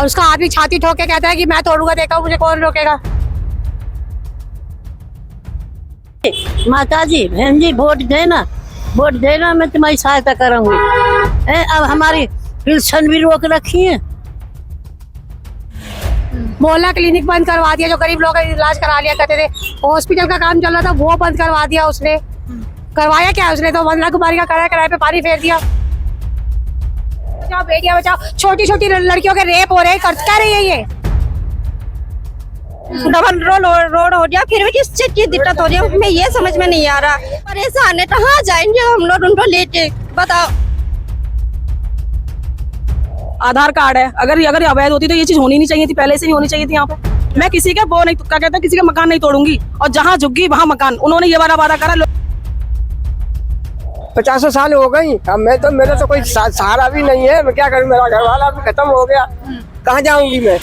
और उसका आदमी छाती ठोक के कहता है कि मैं तोड़ूंगा, देखा मुझे कौन रोकेगा। माता जी, बहन जी, वोट देना, मैं तुम्हारी सहायता करूंगी। अब हमारी पेंशन भी रोक रखी है। मोहल्ला क्लिनिक बंद करवा दिया, जो गरीब लोग इलाज करा लिया करते थे। हॉस्पिटल का काम चल रहा था, वो बंद करवा दिया उसने। करवाया क्या उसने, तो वंदना कुमारी का किराए पे पानी फेर दिया। बचाओ बेटियां बचाओ, छोटी छोटी लड़कियों के रेप हो रहे हैं, क्या रही है ये? डबल रोड हो गया, फिर भी किस चीज की दिक्कत हो रही है हमें ये समझ में नहीं आ रहा। परेशान है, कहाँ जाएंगे हम लोग उनको लेके, बताओ। आधार कार्ड है, अगर अवैध होती तो ये चीज होनी नहीं चाहिए थी, पहले से नहीं होनी चाहिए थी यहाँ पे। मैं किसी का वो नहीं, क्या कहते हैं, किसी का मकान नहीं तोड़ूंगी, और जहाँ झुग्गी वहाँ मकान। उन्होंने ये वादा करा। 50 साल हो गई, अब मेरा तो कोई सहारा भी नहीं है। मैं क्या करूं, मेरा घर वाला भी खत्म हो गया, कहाँ जाऊंगी मैं?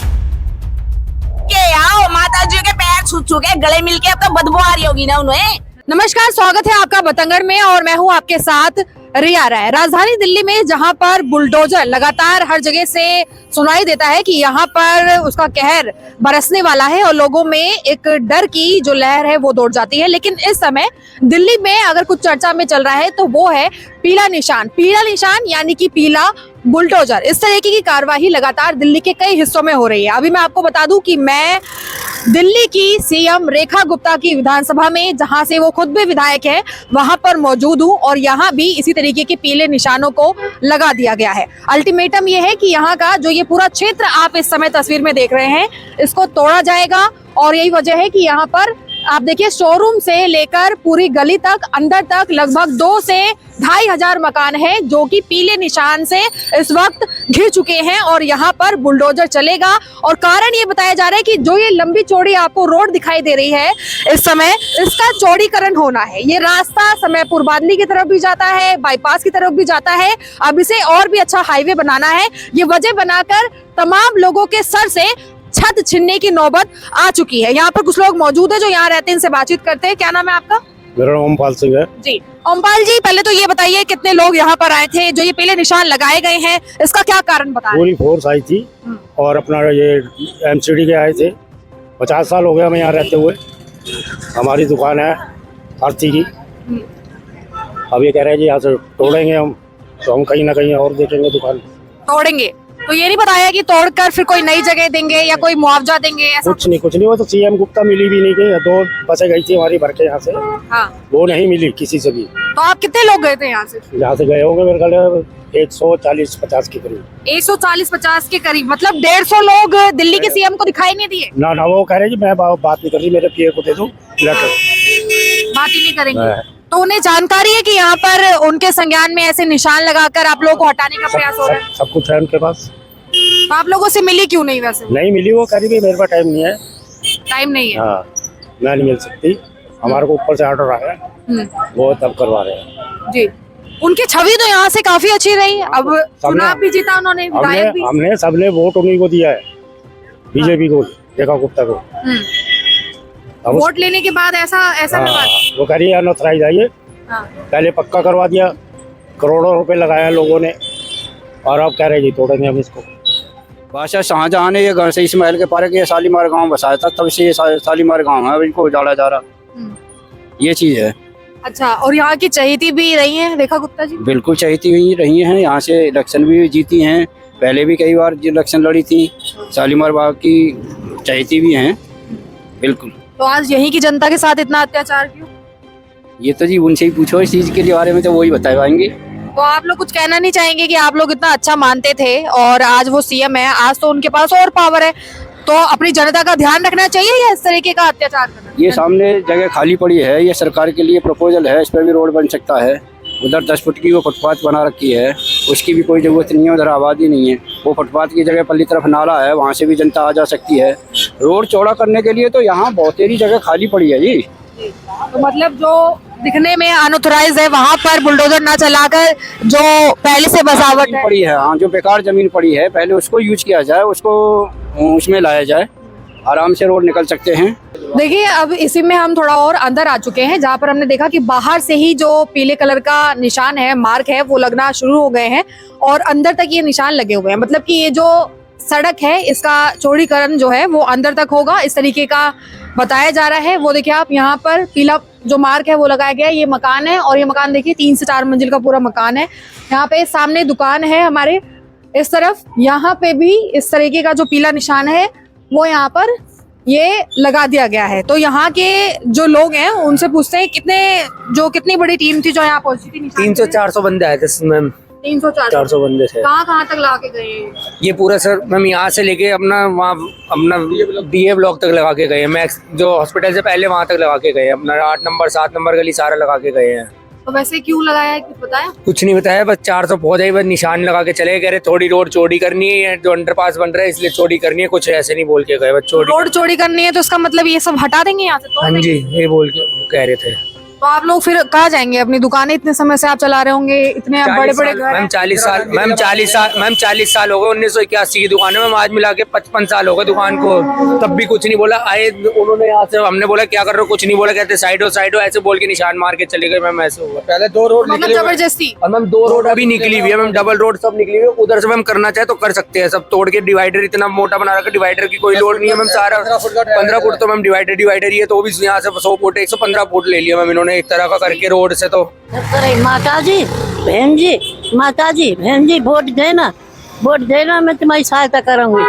के आओ माता जी के पैर छू के गले मिल के, अब तो बदबू आ रही होगी ना उन्हें। नमस्कार, स्वागत है आपका बतंगड़ में और मैं हूं आपके साथ रिया राय। राजधानी दिल्ली में जहां पर बुलडोजर लगातार हर जगह से सुनाई देता है कि यहाँ पर उसका कहर बरसने वाला है और लोगों में एक डर की जो लहर है वो दौड़ जाती है। लेकिन इस समय दिल्ली में अगर कुछ चर्चा में चल रहा है तो वो है पीला निशान यानी कि पीला बुलडोजर। इस तरीके की कार्यवाही लगातार दिल्ली के कई हिस्सों में हो रही है। अभी मैं आपको बता दूं कि मैं दिल्ली की सीएम रेखा गुप्ता की विधानसभा में, जहां से वो खुद भी विधायक है, वहां पर मौजूद हूं और यहाँ भी इसी तरीके के पीले निशानों को लगा दिया गया है। अल्टीमेटम ये है कि यहाँ का जो ये पूरा क्षेत्र आप इस समय तस्वीर में देख रहे हैं, इसको तोड़ा जाएगा। और यही वजह है कि यहाँ पर आप देखिए, शोरूम से लेकर पूरी गली तक, अंदर तक लगभग 2 से 2,500 मकान हैं जो कि पीले निशान से इस वक्त घिर चुके हैं और यहाँ पर बुलडोजर चलेगा। और कारण ये बताया जा रहा है कि जो ये लंबी चौड़ी आपको रोड दिखाई दे रही है इस समय, इसका चौड़ीकरण होना है। ये रास्ता समयपुर बादली की तरफ भी जाता है, बाईपास की तरफ भी जाता है। अब इसे और भी अच्छा हाईवे बनाना है। ये वजह बनाकर तमाम लोगों के सर से छत छीनने की नौबत आ चुकी है। यहाँ पर कुछ लोग मौजूद है जो यहाँ रहते हैं, इनसे बातचीत करते हैं। क्या नाम है आपका? मेरा नाम ओमपाल सिंह है जी। ओमपाल जी, पहले तो ये बताइए कितने लोग यहाँ पर आए थे? जो ये पीले निशान लगाए गए हैं, इसका क्या कारण बताएं? पूरी फोर्स आई थी और अपना ये एमसीडी के आए थे। 50 साल हो गया हमें यहाँ रहते हुए। हमारी दुकान है आरती की। अब ये कह रहे हैं जी यहाँ से तोड़ेंगे हम, तो हम कहीं ना कहीं और देखेंगे दुकान। तोड़ेंगे तो ये नहीं बताया कि तोड़कर फिर कोई नई जगह देंगे या कोई मुआवजा देंगे? ऐसा कुछ नहीं। वो तो सीएम गुप्ता मिली भी नहीं गई। 2 बसें गई थी हमारी भर के यहाँ से। हाँ। वो नहीं मिली किसी से भी। तो आप कितने लोग गए थे यहाँ से? यहाँ से गए होंगे मेरे ख्याल 140-50 के करीब। 140-50 के करीब, मतलब 150 लोग दिल्ली के सीएम को दिखाई नहीं दिए? ना वो कह रहे जी मैं बात नहीं कर रही, मेरे पीए को दे दो लेटर, बात ही नहीं करेंगे। तो उन्हें जानकारी है कि यहाँ पर उनके संज्ञान में ऐसे निशान लगाकर आप लोगों को हटाने का प्रयास हो रहा है? सब कुछ है उनके पास। तो आप लोगों से मिली क्यों नहीं? वैसे नहीं मिली। वो कह रही है मेरे पास टाइम नहीं है। टाइम नहीं है? हाँ, मैं नहीं मिल सकती। हमारे को ऊपर से ऑर्डर आया, वो तब करवा रहे हैं जी। उनकी छवि तो यहाँ से काफी अच्छी रही। अब चुनाव भी जीता उन्होंने, विधायक भी। हमने सबने वोट उन्हीं को दिया है, बीजेपी को, रेखा गुप्ता को। वोट लेने के बाद ऐसा वो कह रही है अनऑथराइज आइए। पहले पक्का करवा दिया, करोड़ों रुपए लगाया लोगों ने, और अब कह रहे जी तोड़ेंगे हम इसको। बादशाह शाहजहां ने ये घर से इसमाइल के पारे के शालीमार गांव बसाया था, तब से ये शालीमार गांव है, अब इनको उजाड़ा जा रहा। ये चीज है। अच्छा, और यहाँ की चहेती भी रही हैं रेखा गुप्ता जी? बिल्कुल चहेती हुई रही हैं। यहाँ से इलेक्शन भी जीती हैं, पहले भी कई बार इलेक्शन लड़ी थी। शालीमार बाग की चहेती भी हैं बिल्कुल। तो आज यहीं की जनता के साथ इतना अत्याचार क्यों? ये तो जी उनसे ही पूछो इस चीज के बारे में, तो वही बता पाएंगे। तो आप लोग कुछ कहना नहीं चाहेंगे कि आप लोग इतना अच्छा मानते थे और आज वो सीएम है, आज तो उनके पास और पावर है, तो अपनी जनता का ध्यान रखना चाहिए या इस तरीके का अत्याचार करना? ये सामने जगह खाली पड़ी है, ये सरकार के लिए प्रपोजल है, इस पर भी रोड बन सकता है। उधर 10 फुट की वो फुटपाथ बना रखी है, उसकी भी कोई जरूरत नहीं है, उधर आबादी नहीं है। वो फुटपाथ की जगह पल्ली तरफ नाला है, वहाँ से भी जनता आ जा सकती है। रोड चौड़ा करने के लिए तो यहाँ बहुत सारी जगह खाली पड़ी है जी। तो मतलब जो दिखने में अनऑथराइज है वहाँ पर बुलडोजर ना चलाकर जो पहले से बसावट है पड़ी है, हाँ, जो बेकार जमीन पड़ी है, पहले उसको यूज किया जाए, उसको उसमें लाया जाए, आराम से रोड निकल सकते हैं। देखिए, अब इसी में हम थोड़ा और अंदर आ चुके हैं, जहाँ पर हमने देखा कि बाहर से ही जो पीले कलर का निशान है, मार्क है, वो लगना शुरू हो गए हैं और अंदर तक ये निशान लगे हुए हैं। मतलब कि ये जो सड़क है इसका चौड़ीकरण जो है वो अंदर तक होगा, इस तरीके का बताया जा रहा है। वो देखिए आप यहाँ पर पीला जो मार्क है वो लगाया गया है, ये मकान है और ये मकान देखिए 3 से 4 मंजिल का पूरा मकान है। यहाँ पे सामने दुकान है हमारे इस तरफ, यहाँ पे भी इस तरीके का जो पीला निशान है वो यहाँ पर ये लगा दिया गया है। तो यहाँ के जो लोग हैं उनसे पूछते हैं कितनी बड़ी टीम थी जो यहाँ पहुंची थी? 300-400 बंदे आए थे मैम, 300-400 बंदे थे। कहाँ तक लगा के गए? ये पूरा सर मैम यहाँ से लेके अपना BA ब्लॉक तक लगा के गए हैं। मैक्स जो हॉस्पिटल से पहले वहाँ तक लगा के गए हैं, अपना 8 नंबर 7 नंबर गली सारा लगा के गए हैं। तो वैसे क्यों लगाया है, कुछ बताया? कुछ नहीं बताया, बस 400 पहुंच गए, बस निशान लगा के चले गए। थोड़ी रोड चौड़ी करनी है, जो अंडरपास बन रहा है इसलिए चौड़ी करनी है, कुछ ऐसे नहीं बोल के गए, बस चौड़ी। रोड चौड़ी करनी है तो इसका मतलब ये सब हटा देंगे यहाँ से? तो हाँ जी, ये बोल के कह रहे थे। तो आप लोग फिर कहाँ जाएंगे? अपनी दुकानें इतने समय से आप चला रहे होंगे, इतने बड़े बड़े घर हैं। मैम 40 साल हो गए, 1981 की दुकान है मैम, आज मिला के 55 साल हो गए दुकान को, तब भी कुछ नहीं बोला। आए उन्होंने यहाँ से, हमने बोला क्या कर रहे हो, कुछ नहीं बोला, कहते साइड हो ऐसे बोल के निशान मार के चले गए मैम। ऐसे हुआ पहले 2 रोड मतलब जबरदस्ती। और मैम 2 रोड अभी निकली हुई है मैम, डबल रोड सब निकली हुई है। उधर से मैम करना चाहे तो कर सकते हैं, सब तोड़ के डिवाइडर इतना मोटा बना रखा, डिवाइडर की कोई लोड नहीं है मैम। सारा 15 फुट तो मैम डिवाइडर ही है, तो भी यहाँ से 100 फुट 115 फुट ले लिया मैम इन्होंने एक तरह का करके रोड से। तो माता जी बहन जी वोट देना, मैं तुम्हारी सहायता करूंगी।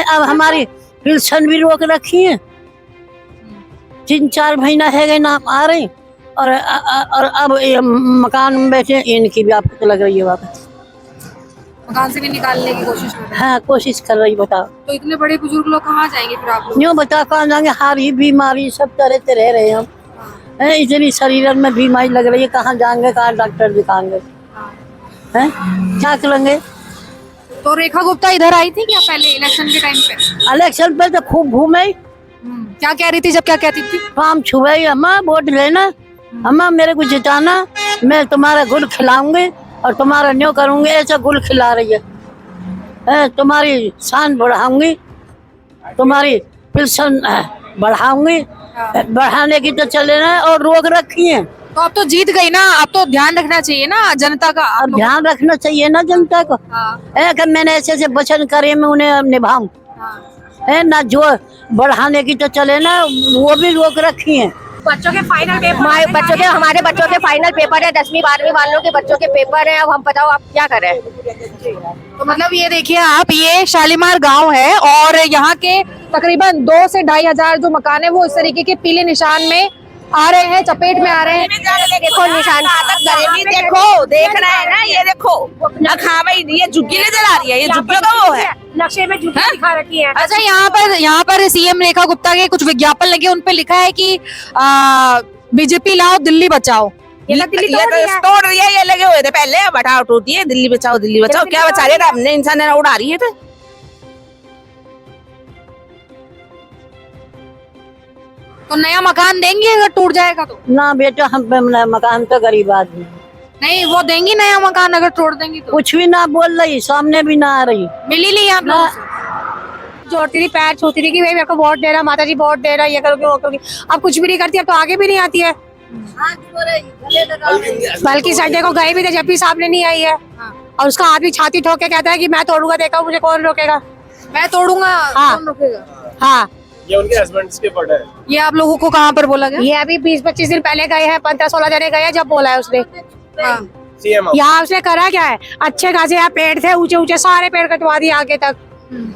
अब हमारी पेंशन भी रोक रखी है, 3-4 महीना है गए ना आ रही, और अब ये मकान में बैठे, इनकी भी आपको तो लग रही है वापस मकान से भी निकालने की कोशिश कर रहे हैं। हाँ कोशिश कर रही, बताओ। तो इतने बड़े बुजुर्ग लोग कहाँ जाएंगे फिर आप लोग? यूँ बताओ कहाँ जाएंगे, हारी बीमारी सब तरह रह रहे हैं हम। इतनी शरीर में बीमारी लग रही है, कहाँ जाएंगे, कहाँ डॉक्टर दिखाएंगे, हैं क्या करेंगे? तो रेखा गुप्ता इधर आई थी क्या पहले इलेक्शन के टाइम पे? इलेक्शन पे तो खूब घूमे, क्या कह रही थी, जब क्या कहती थी? काम छुए, अम्मा वोट लेना, अम्मा मेरे को जिताना, मैं तुम्हारा गुल खिलाऊंगी और तुम्हारा न्यू करूंगी। ऐसा गुल खिला रही है, तुम्हारी शान बढ़ाऊंगी, तुम्हारी पेंशन बढ़ाऊंगी, बढ़ाने की तो चले ना, और रोक रखी है। तो अब तो जीत गई ना, अब तो ध्यान रखना चाहिए ना जनता का। अब ध्यान रखना चाहिए ना जनता को। कि मैंने ऐसे वचन करे, मैं उन्हें निभाऊं, ना जो बढ़ाने की तो चले ना, वो भी रोक रखी है। बच्चों के फाइनल पेपर, हमारे बच्चों के फाइनल पेपर है, 10वीं 12वीं वालों के बच्चों के पेपर है। अब हम बताओ आप क्या करें? तो मतलब ये देखिए आप, ये शालीमार गांव है और यहाँ के तकरीबन 2 से 2,500 जो मकान है वो इस तरीके के पीले निशान में आ रहे हैं, चपेट में आ रहे हैं। देखो निशान, देखो देख रहे हैं ना, ये देखो ना खा भाई, ये झुग्गी नजर आ रही है, ये झुग्गियों का वो है, नक्शे में झुग्गी दिखा रखी है। अच्छा, यहाँ पर सीएम रेखा गुप्ता के कुछ विज्ञापन लगे, उन पे लिखा है कि बीजेपी लाओ दिल्ली बचाओ। ये तो तोड़ दिया, ये लगे हुए थे पहले, अब हटाओ टूट दिए, दिल्ली बचाओ दिल्ली बचाओ। क्या बचा रहे थे? हमने इंसान उड़ा रही है। तो नया मकान देंगे अगर टूट जाएगा तो? ना बेटा, हम मकान तो गरीब आदमी नहीं, वो देंगी नया मकान अगर तोड़ देंगी तो? कुछ भी ना बोल रही, सामने भी ना आ रही। मिली नहीं आप लोगों से? जोड़ती थी, पैर छूती थी कि भाई मेरे को वोट देना, माता जी वोट देना, ये करोगे वो करोगे। अब कुछ भी नहीं करती, अब तो आगे भी नहीं आती है। बल्कि संडे को गए भी थे, जब भी सामने नहीं आई है। और उसका आदमी छाती ठोक के कहता है कि मैं तोड़ूंगा, देखा मुझे कौन रोकेगा, मैं तोड़ूंगा। हाँ। कौन रोकेगा? हाँ। ये उनके हस्बैंड के पड़ है। ये आप लोगों को कहाँ पर बोला गया? ये अभी 20-25 दिन पहले गए हैं, 15-16 जने गए हैं, जब बोला है उसने। सीएम यहाँ उसने करा क्या है, अच्छे खासे यहाँ पेड़ थे, ऊंचे ऊंचे सारे पेड़ कटवा दिए आगे तक।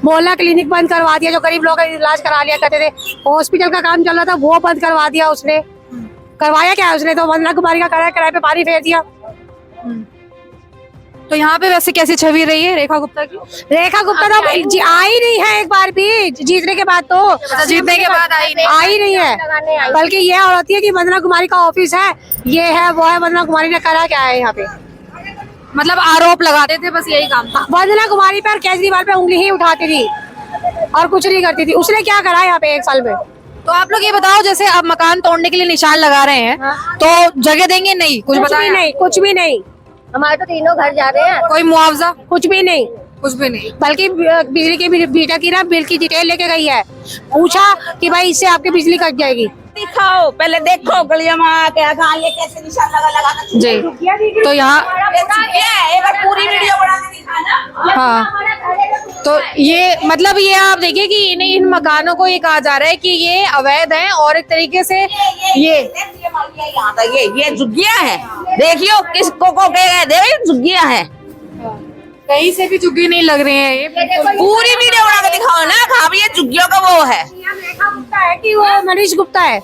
मोहल्ला क्लिनिक बंद करवा दिया, जो गरीब लोग इलाज करा लिया करते थे। हॉस्पिटल का काम चल रहा था, वो बंद करवा दिया उसने। करवाया क्या है उसने? तो वंदना कुमारी का किराए पे पानी फेर दिया। तो यहाँ पे वैसे कैसी छवि रही है रेखा गुप्ता की? रेखा गुप्ता तो आई नहीं है एक बार भी, जीतने के बाद तो। जीतने के बाद आई नहीं है, बल्कि ये और होती है कि वंदना कुमारी का ऑफिस है, ये है वो है। वंदना कुमारी ने करा क्या है यहाँ पे? मतलब आरोप लगाते थे, बस यही काम था। वंदना कुमारी पर केजरीवाल पे उंगली ही उठाती थी और कुछ नहीं करती थी। उसने क्या करा यहाँ पे 1 साल में? तो आप लोग ये बताओ, जैसे अब मकान तोड़ने के लिए निशान लगा रहे हैं, तो जगह देंगे? नहीं, कुछ बताया नहीं, कुछ भी नहीं। हमारे तो 3 घर जा रहे हैं। कोई मुआवजा? कुछ भी नहीं, कुछ भी नहीं। बल्कि बिजली की मीटर की ना बिल की डिटेल लेके गई है। पूछा कि भाई इससे आपकी बिजली कट जाएगी। दिखाओ पहले, देखो गलियां में क्या था, ये कैसे निशान लगा जी। तो यहाँ एक बार पूरी वीडियो बना के दिखा। हाँ, तो ये मतलब ये आप देखिए कि इन मकानों को ये कहा जा रहा है कि ये अवैध हैं और एक तरीके से ये यहाँ तक ये झुग्गियां हैं। देखियो किसको को कह गए झुग्गियां हैं। कहीं से भी झुग्गी नहीं लग रही है ये पूरी वीडियो बना के दिखाओ ना। कहा भी ये झुग्गियों का वो है। है कि वो मनीष गुप्ता है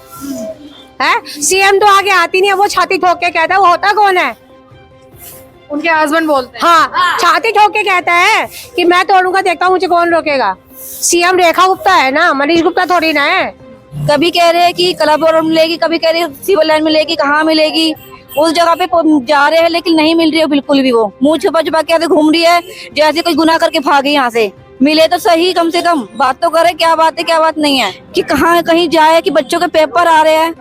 सीएम तो आगे आती नहीं है, वो छाती ठोक के कहता है। वो होता कौन है? उनके हस्बैंड बोलते हैं। हाँ, छाती ठोक के कहता है कि मैं तोड़ूंगा, देखता हूँ मुझे कौन रोकेगा। सीएम रेखा गुप्ता है ना, मनीष गुप्ता थोड़ी ना है। कभी कह रहे हैं कि क्लब और मिलेगी, कभी कह रहे हैं सिविल लाइन मिलेगी, कहाँ मिलेगी। उस जगह पे जा रहे हैं लेकिन नहीं मिल रही है बिल्कुल भी। वो मुंह छुपा छुपा के घूम रही है जैसे कोई गुनाह करके भागे यहाँ से। मिले तो सही, कम से कम बात तो करे, क्या बात है क्या बात नहीं है। कि कहाँ कहीं जाए कि बच्चों के पेपर आ रहे हैं,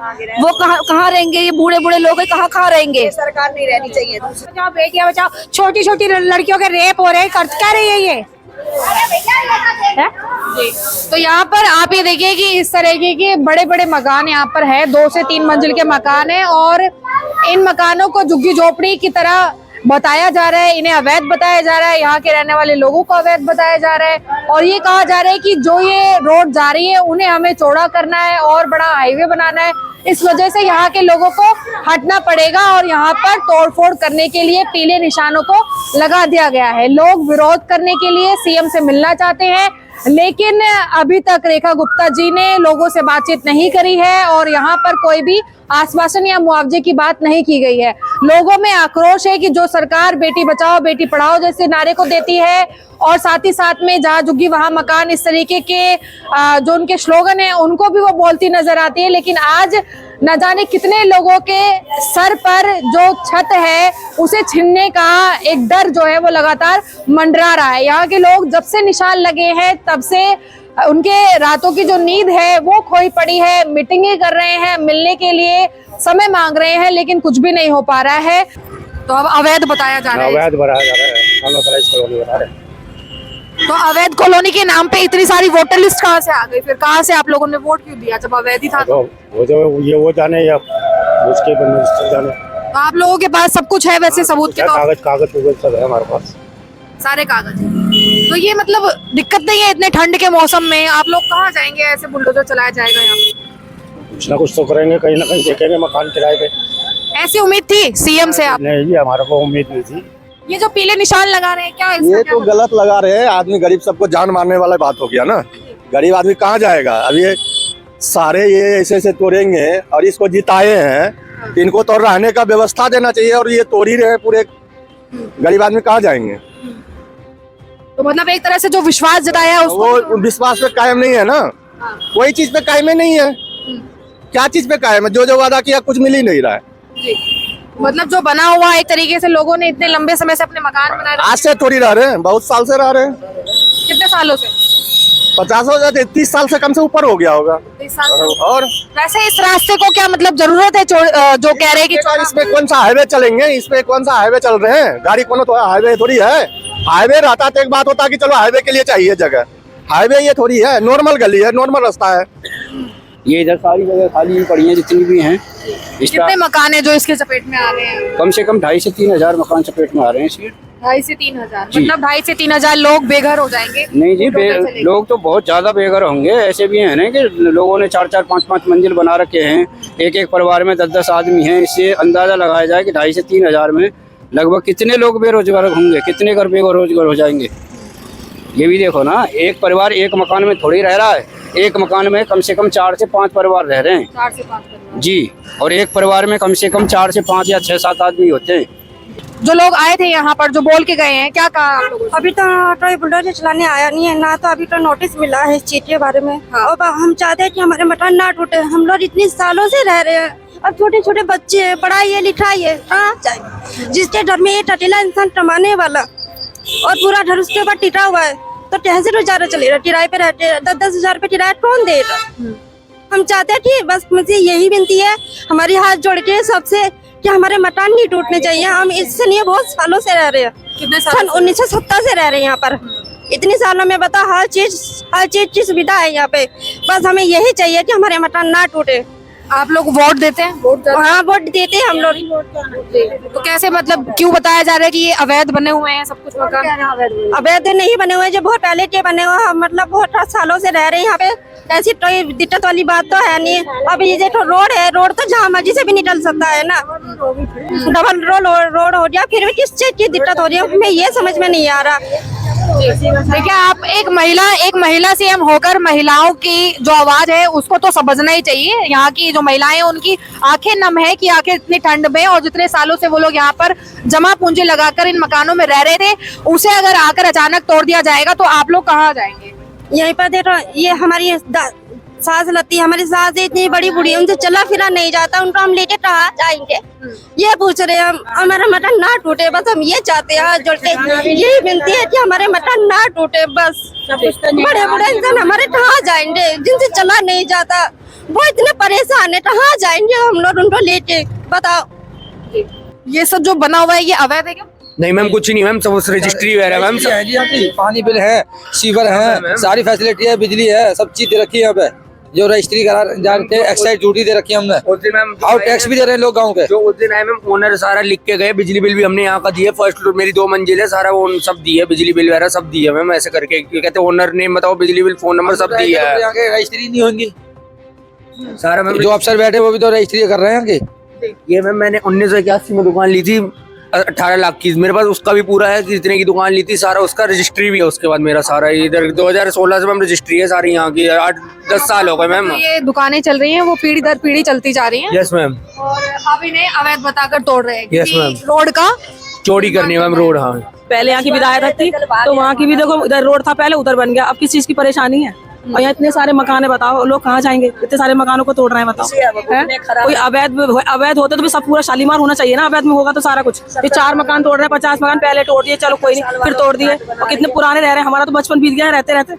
वो कहाँ रहेंगे? ये बूढ़े बूढ़े लोग कहाँ रहेंगे? सरकार नहीं रहनी चाहिए। बचाओ बेटियां बचाओ, छोटी छोटी लड़कियों के रेप हो रहे हैं, कर क्या रही है ये? तो यहाँ पर आप ये देखिए कि इस तरीके के बड़े बड़े मकान यहाँ पर है, 2 से 3 मंजिल के मकान है और इन मकानों को झुग्गी झोपड़ी की तरह बताया जा रहा है। इन्हें अवैध बताया जा रहा है, यहाँ के रहने वाले लोगों को अवैध बताया जा रहा है और ये कहा जा रहा है कि जो ये रोड जा रही है उन्हें हमें चौड़ा करना है और बड़ा हाईवे बनाना है। इस वजह से यहाँ के लोगों को हटना पड़ेगा और यहाँ पर तोड़फोड़ करने के लिए पीले निशानों को लगा दिया गया है। लोग विरोध करने के लिए सीएम से मिलना चाहते हैं लेकिन अभी तक रेखा गुप्ता जी ने लोगों से बातचीत नहीं करी है और यहाँ पर कोई भी आश्वासन या मुआवजे की बात नहीं की गई है। लोगों में आक्रोश है कि जो सरकार बेटी बचाओ बेटी पढ़ाओ जैसे नारे को देती है और साथ ही साथ में जहाँ झुग्गी वहां मकान, इस तरीके के जो उनके स्लोगन है उनको भी वो बोलती नजर आती है। लेकिन आज न जाने कितने लोगों के सर पर जो छत है उसे छीनने का एक डर जो है वो लगातार मंडरा रहा है। यहाँ के लोग जब से निशान लगे हैं तब से उनके रातों की जो नींद है वो खोई पड़ी है। मीटिंगें कर रहे हैं, मिलने के लिए समय मांग रहे हैं लेकिन कुछ भी नहीं हो पा रहा है। तो अब अवैध बताया जा रहा है, अवैध बनाया जा रहा है, अनऑथराइज्ड कॉलोनी बना रहे हैं। तो अवैध कॉलोनी के नाम पे इतनी सारी वोटर लिस्ट कहाँ से आ गई? फिर कहाँ से आप लोगों ने वोट क्यों दिया जब अवैध ही था? तो वो जाने या उसके मिनिस्टर जाने। तो आप लोगों के पास सब कुछ है वैसे सबूत के तौर कागज सब है हमारे पास, सारे कागज। तो ये मतलब दिक्कत नहीं है इतने ठंड के मौसम में? आप लोग कहाँ जाएंगे? ऐसे बुलडोजर चलाया जाएगा यहाँ पे? कुछ ना कुछ तो करेंगे, कहीं ना कहीं देखेंगे मकान किराए पे। ऐसी उम्मीद थी सीएम से आप? नहीं जी, हमारे को उम्मीद नहीं थी। ये जो पीले निशान लगा रहे हैं क्या इसका ये क्या तो गलत लगा रहे हैं। आदमी गरीब सबको जान मारने वाला बात हो गया ना। गरीब आदमी कहाँ जाएगा? अब ये सारे ये ऐसे ऐसे तोड़ेंगे और इसको जिताए हैं, इनको तो रहने का व्यवस्था देना चाहिए और ये तोड़ ही रहे पूरे। गरीब आदमी कहाँ जाएंगे? तो मतलब एक तरह से जो विश्वास जताया है उसको वो विश्वास पे कायम नहीं है ना। कोई चीज पे कायम नहीं है। क्या चीज पे कायम है? जो वादा किया कुछ मिल ही नहीं रहा है। मतलब जो बना हुआ एक तरीके से लोगों ने इतने लंबे समय से अपने मकान बनाए आज से थोड़ी रह रहे हैं, बहुत साल से रह रहे हैं। कितने सालों से? 50 हो जाते, 30 साल से कम से ऊपर हो गया होगा। 30 साल से। और वैसे इस रास्ते को क्या मतलब जरूरत है जो कह रहे हैं कि इसमें कौन सा हाईवे चलेंगे? इसमें कौन सा हाईवे चल रहे हैं? गाड़ी कौन तो हाईवे थोड़ी है। हाईवे रहता तो एक बात होता कि चलो हाईवे के लिए चाहिए जगह। हाईवे ये थोड़ी है, नॉर्मल गली है, नॉर्मल रास्ता है। ये इधर सारी जगह खाली पड़ी है जितनी भी हैं। कितने मकान है जो इसके चपेट में आ रहे हैं? कम से कम 2,500 से 3,000 मकान चपेट में आ रहे हैं इसके। 2,500 से 3,000 मतलब 2,500 से 3,000 लोग बेघर हो जाएंगे? नहीं जी, लोग तो बहुत ज्यादा बेघर होंगे। ऐसे भी हैं ना कि लोगों ने 4-4, 5-5 मंजिल बना रखे हैं। एक परिवार में 10-10 आदमी हैं। इससे अंदाजा लगाया जाए कि 2,500 से 3,000 में लगभग कितने लोग बेरोजगार होंगे, कितने घर बेरोजगार हो जाएंगे। ये भी देखो ना, एक परिवार एक मकान में थोड़ी रह रहा है। एक मकान में कम से कम 4 से 5 परिवार रह रहे हैं। 4 से 5 परिवार जी, और एक परिवार में कम से कम 4 से 5 या 6-7 आदमी होते हैं। जो लोग आए थे यहाँ पर जो बोल के गए हैं, क्या कहा आप लोगों? अभी तो ऑटो बुलडोजर चलाने आया नहीं है ना, तो अभी तो नोटिस मिला है इस चीज के बारे में। और हम चाहते हैं कि हमारे मकान ना टूटे। हम लोग इतने सालों से रह रहे हैं। अब छोटे छोटे बच्चे हैं, पढ़ाई है लिखाई है, कहाँ जाए? जिसके घर में ये टटीला इंसान कमाने वाला और पूरा घर उसके ऊपर टिटा हुआ है, तो कैसे गुजारा चलेगा? किराए पे रहते हैं, 10-10 हजार रुपये किराया कौन देगा? हम चाहते हैं कि बस मुझे यही विनती है हमारी हाथ जोड़ के सबसे कि हमारे मकान नहीं टूटने चाहिए। हम इससे नहीं बहुत सालों से रह रहे हैं। कितने साल? सन 1970 से रह रहे हैं यहाँ पर। इतनी सालों में बता हर चीज की सुविधा है यहाँ पे। बस हमें यही चाहिए कि हमारे मकान ना टूटे। आप लोग वोट देते हैं? वोट हाँ वोट देते हैं हम लोग। तो कैसे, मतलब क्यों बताया जा रहा है कि ये अवैध बने हुए हैं सब कुछ मकान? अवैध नहीं बने हुए, जो बहुत पहले के बने हुए हैं, मतलब बहुत सालों से रह रहे हैं यहाँ पे। ऐसी कोई दिक्कत वाली बात तो है नहीं। अब ये जो रोड है, रोड तो जहाँ मर्जी से भी निकल सकता है ना। डबल रोड हो गया, फिर भी किस चीज की दिक्कत हो रही है हमें ये समझ में नहीं आ रहा। देखिए, आप एक महिला सीएम होकर महिलाओं की जो आवाज है उसको तो समझना ही चाहिए। यहाँ की जो महिलाएं हैं उनकी आंखें नम है कि आखिर इतनी ठंड में और जितने सालों से वो लोग यहाँ पर जमा पूंजी लगाकर इन मकानों में रह रहे थे, उसे अगर आकर अचानक तोड़ दिया जाएगा तो आप लोग कहाँ जाएंगे? यहीं पर देखो, ये हमारी सास लगती है, हमारी सास इतनी बड़ी बूढ़ी है, उनसे चला फिरा नहीं जाता, उनको हम लेके कहाँ जाएंगे? ये पूछ रहे हैं हम। हमारा मटन ना टूटे, बस हम ये चाहते हैं, हाथ जोड़ के यही विनती है कि हमारे मटन ना टूटे बस। बड़े बड़े इंसान हमारे कहाँ जाएंगे, जिनसे चला नहीं जाता, वो इतने परेशान है, कहाँ जाएंगे हम लोग उनको लेके? बताओ। ये सब जो बना हुआ है ये अवैध है क्या? नहीं मैम, कुछ नहीं मैम, सब रजिस्ट्री वगैरह मैम। पानी बिल है, सीवर है, सारी फैसिलिटी है, बिजली है, सब चीज दे रखी है यहाँ पे। जो रजिस्ट्री करा जानते हैं, एक्साइज ड्यूटी दे रखी है हमने, उस दिन मैम और टैक्स भी दे रहे हैं लोग गाँव के। जो उस दिन आए मैम, ओनर सारा लिख के गए, बिजली बिल भी हमने यहाँ का दिया, फर्स्ट फ्लोर मेरी 2 मंजिल है, सारा वो सब दिया, बिजली बिल वगैरह सब दिया मैम। ऐसे करके कहते ओनर ने बताओ, बिजली बिल, फोन नंबर सब दिया है। यहाँ के रजिस्ट्री नहीं होंगी सारा मैम। जो अफसर बैठे वो भी तो रजिस्ट्री कर रहे हैं यहाँ के। ये मैम मैंने 1981 में दुकान ली थी 18 लाख की, मेरे पास उसका भी पूरा है, जितने की दुकान ली थी सारा उसका रजिस्ट्री भी है। उसके बाद मेरा सारा इधर 2016 से मैम रजिस्ट्री है सारी यहाँ की, 8-10 साल हो गए मैम। ये दुकानें चल रही हैं वो पीढ़ी दर पीढ़ी चलती जा रही हैं। Yes ma'am. और अब इन्हें अवैध बताकर तोड़ रहे हैं। Yes, क्योंकि ma'am। रोड का चोरी करनी है मैम रोड। हाँ, पहले यहाँ की विधायक थी तो वहाँ की भी देखो, इधर रोड था पहले, उधर बन गया। अब किस चीज की परेशानी है? और यहाँ इतने सारे मकान है, बताओ लोग कहाँ जाएंगे? इतने सारे मकानों को तोड़ रहे हैं, बताओ। कोई अवैध होता तो भी सब पूरा शालीमार होना चाहिए ना। अवैध में होगा तो सारा कुछ। ये 4 मकान तोड़ रहे हैं, 50 मकान पहले तोड़ दिए, चलो कोई नहीं, फिर तोड़ दिए। और कितने पुराने रह रहे हैं, हमारा तो बचपन बीत गया है रहते रहते।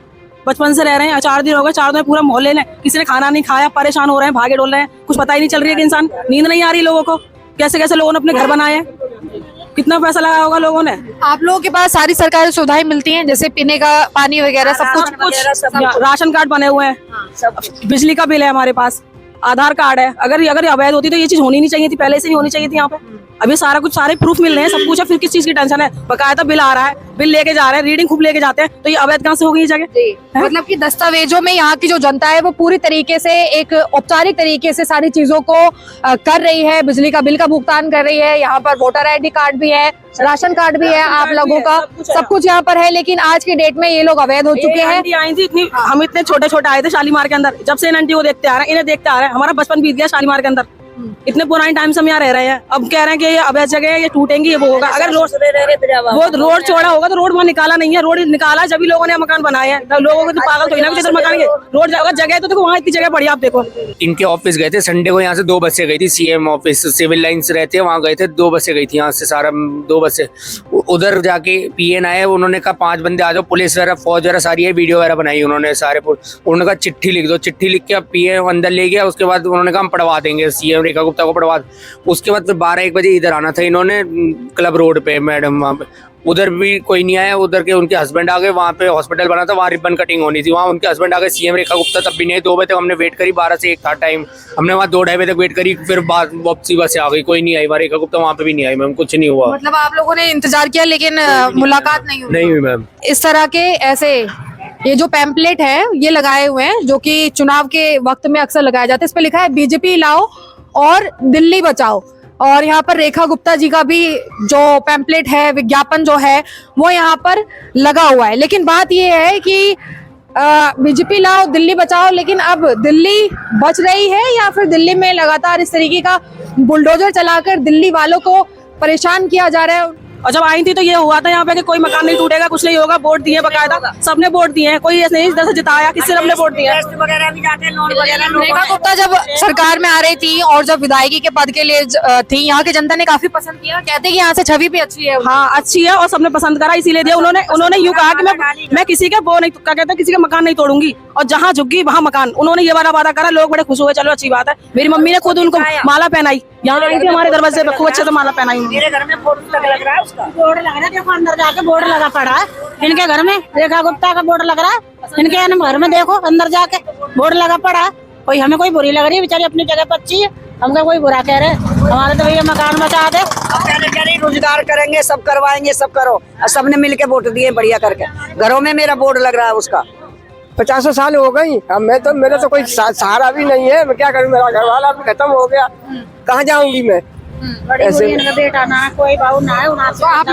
बचपन से रह रहे हैं, 4 दिन हो गए, 4 दिन पूरा मोहल्ले ने किसी ने खाना नहीं खाया, परेशान हो रहे हैं, भागे डोल रहे हैं, कुछ पता ही नहीं चल रही है कि इंसान, नींद नहीं आ रही लोगों को। कैसे कैसे लोगों ने अपने घर बनाए हैं, कितना पैसा लगाया होगा लोगों ने। आप लोगों के पास सारी सरकारी सुविधाएं मिलती हैं, जैसे पीने का पानी वगैरह सब कुछ। राशन कार्ड बने हुए हैं, बिजली का बिल है हमारे पास, आधार कार्ड है। अगर अवैध होती तो ये चीज होनी नहीं चाहिए थी, पहले से ही होनी चाहिए थी यहाँ पे। अभी सारा कुछ, सारे प्रूफ मिल रहे हैं, सब कुछ है, फिर किस चीज की टेंशन है? बकायदा बिल आ रहा है, बिल लेके जा रहे हैं, रीडिंग खूब लेके जाते हैं, तो ये अवैध कहाँ से होगी ये जगह? मतलब कि दस्तावेजों में यहाँ की जो जनता है वो पूरी तरीके से एक औपचारिक तरीके से सारी चीजों को कर रही है। बिजली का बिल का भुगतान कर रही है, यहाँ पर वोटर ID कार्ड भी है, राशन कार्ड भी है आप लोगों का, सब कुछ यहाँ पर है। लेकिन आज की डेट में ये लोग अवैध हो चुके हैं। आई थी इतनी, हम इतने छोटे छोटे आए थे शालीमार के अंदर, जब से इन आंटी को देखते आ रहे हैं, इन्हें देखते आ रहे हैं, हमारा बचपन बीत गया शालीमार के अंदर। इतने पुराने टाइम से हम यहाँ रह रहे हैं, अब कह रहे हैं कि ये अवैध जगह है, ये टूटेंगी, ये वो होगा। अगर रोड चौड़ा होगा तो रोड वहाँ निकाला नहीं है, रोड निकाला जब भी लोगों ने मकान बनाए हैं। तो लोगों को तो पागल तो ही ना किधर मकान के रोड अगर जगह है तो देखो वहाँ इतनी जगह पड़ी, आप देखो। इनके ऑफिस गए थे संडे को, यहाँ से 2 बसें गई थी, CM ऑफिस सिविल लाइन्स रहते हैं वहाँ गए थे, 2 बसें गई थी यहाँ से, सारा 2 बसें। उधर जाके PN आए, उन्होंने कहा 5 बंदे आ जाओ, पुलिस वगैरह फौज वगैरह सारी है, वीडियो वगैरह बनाई उन्होंने सारे। उन्होंने कहा चिट्ठी लिख दो, चिट्ठी लिख के PM अंदर ले गया। उसके बाद उन्होंने कहा हम पढ़वा देंगे, CM रेखा गुप्ता को पढ़वा। उसके बाद फिर 12-1 बजे इधर आना था इन्होंने, क्लब रोड पे मैडम, वहाँ पे उधर भी कोई नहीं आया। उधर के उनके हस्बैंड आ गए, वहाँ पे हॉस्पिटल बना था, वहाँ रिबन कटिंग होनी थी, वहाँ उनके हस्बैंड आ गए, CM रेखा गुप्ता तब भी नहीं। 2 बजे तक हमने वेट करी, 12 से 1 था टाइम, हमने वहाँ 2-2.5 बजे तक वेट करी, फिर वापसी बस आ गई, कोई नहीं आई। रेखा गुप्ता वहाँ पे भी नहीं आई मैम, कुछ नहीं हुआ। मतलब आप लोगों ने इंतजार किया लेकिन मुलाकात नहीं हुई? नहीं हुई मैम। इस तरह के ऐसे ये जो पैम्पलेट है ये लगाए हुए हैं, जो कि चुनाव के वक्त में अक्सर लगाया जाता है। इस पे लिखा है BJP लाओ और दिल्ली बचाओ। और यहाँ पर रेखा गुप्ता जी का भी जो पैम्पलेट है, विज्ञापन जो है वो यहाँ पर लगा हुआ है। लेकिन बात ये है कि BJP लाओ दिल्ली बचाओ, लेकिन अब दिल्ली बच रही है या फिर दिल्ली में लगातार इस तरीके का बुलडोजर चलाकर दिल्ली वालों को परेशान किया जा रहा है? और जब आई थी तो ये हुआ था यहाँ पे कि कोई मकान नहीं टूटेगा, कुछ नहीं होगा, वोट दिए बकायदा, सबने वोट दिए हैं, कोई ऐसे नहीं इधर से जिताया, किसी ने हमने वोट दिया। रेखा गुप्ता जब सरकार में आ रही थी और जब विधायकी के पद के लिए थी, यहाँ की जनता ने काफी पसंद किया, कहते हैं कि यहाँ से छवि भी अच्छी है। हाँ अच्छी है और सबने पसंद करा, इसीलिए दिया। उन्होंने यूँ कहा कि मैं किसी के वो नहीं, क्या कहते हैं, किसी का मकान नहीं तोड़ूंगी, और जहाँ झुग्गी वहाँ मकान। उन्होंने ये वादा करा, लोग बड़े खुश हुए, चलो अच्छी बात है। मेरी मम्मी ने खुद उनको माला पहनाई, यहाँ आई थी हमारे दरवाजे पे, खूब अच्छे से माला पहनाई। मेरे घर में बोर्ड लग रहा है, उसका बोर्ड लग रहा है, देखो अंदर जाके बोर्ड लगा पड़ा है इनके घर में, रेखा गुप्ता का बोर्ड लग रहा है इनके घर में, देखो अंदर जाके बोर्ड लगा पड़ा है। कोई हमें कोई बुरी लग रही है, बेचारी अपनी जगह पर अच्छी है, हमका कोई बुरा कह रहे हैं। हमारे तो भैया मकान बचा दे, रोजगार करेंगे, सब करवाएंगे, सब करो। और सबने मिलके वोट दिए बढ़िया करके। घरों में मेरा बोर्ड लग रहा है उसका। 50 साल हो गई, अब मैं तो मेरा तो कोई सहारा भी नहीं है। मैं क्या करूं, मेरा घर वाला भी खत्म हो गया, कहाँ जाऊंगी मैं। ऐसे बेटा ना कोई बहू ना है। तो आप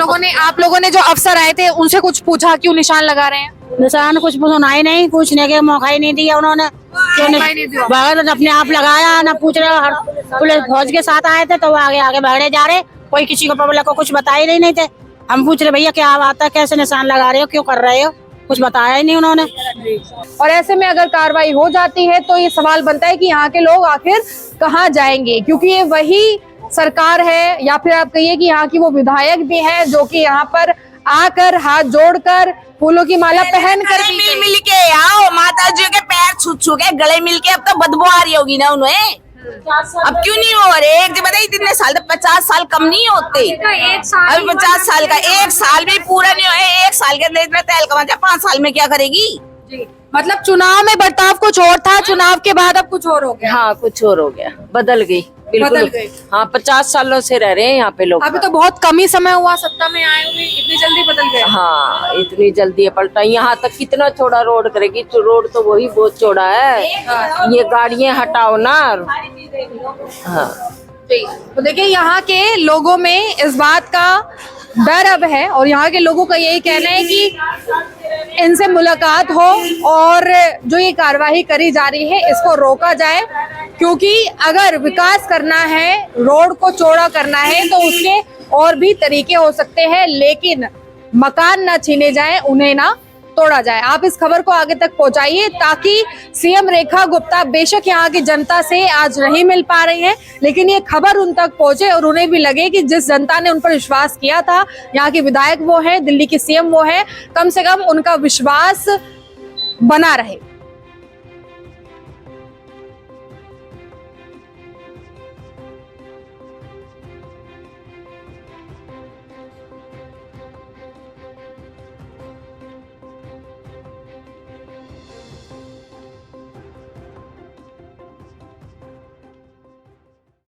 लोगों ने जो अफसर आए थे उनसे कुछ पूछा, क्यों निशान लगा रहे हैं? निशान कुछ सुनाई नहीं, पूछने के मौका ही नहीं दिया उन्होंने। बगैर अपने आप लगाया ना पूछ रहे। पुलिस फौज के साथ आए थे तो वो आगे आगे बढ़े जा रहे, कोई किसी को पब्लिक को कुछ बताया ही नहीं थे। हम पूछ रहे भैया क्या बात है, कैसे निशान लगा रहे हो, क्यों कर रहे हो, कुछ बताया ही नहीं उन्होंने। और ऐसे में अगर कार्रवाई हो जाती है तो ये सवाल बनता है कि यहाँ के लोग आखिर कहाँ जाएंगे, क्योंकि ये वही सरकार है, या फिर आप कहिए कि यहाँ की वो विधायक भी है जो कि यहाँ पर आकर हाथ जोड़कर फूलों की माला पहन कर मिल के आओ, माता जी के पैर छू के गले मिल के। अब तो बदबू आ रही होगी ना उन्हें, अब क्यों नहीं हो रहे? एक बताइए इतने साल, 50 साल कम नहीं होते। अभी 50 साल का 1 साल भी पूरा नहीं हुआ। 1 साल के अंदर इतना तेल कमा जाए, 5 साल में क्या करेगी? मतलब चुनाव में बर्ताव कुछ और था, चुनाव के बाद अब कुछ और हो गया। हाँ, कुछ और हो गया, बदल गई बिल्कुल। बदल गई। हाँ, 50 सालों से रह रहे हैं यहाँ पे लोग। अभी तो बहुत कम ही समय हुआ सत्ता में आए हुए, इतनी जल्दी बदल गए। हाँ, इतनी जल्दी है पलटा। यहाँ तक कितना चौड़ा रोड करेगी, तो रोड तो वही बहुत चौड़ा है। ये गाड़ियाँ हटाओ ना। हाँ, तो देखिए यहाँ के लोगों में इस बात का डर अब है, और यहाँ के लोगों का यही कहना है कि इनसे मुलाकात हो और जो ये कार्यवाही करी जा रही है इसको रोका जाए, क्योंकि अगर विकास करना है, रोड को चौड़ा करना है तो उसके और भी तरीके हो सकते हैं, लेकिन मकान ना छीने जाए, उन्हें ना तोड़ा जाए। आप इस खबर को आगे तक पहुंचाइए ताकि सीएम रेखा गुप्ता बेशक यहाँ की जनता से आज नहीं मिल पा रही हैं, लेकिन ये खबर उन तक पहुंचे और उन्हें भी लगे कि जिस जनता ने उन पर विश्वास किया था, यहाँ के विधायक वो है, दिल्ली की सीएम वो है, कम से कम उनका विश्वास बना रहे।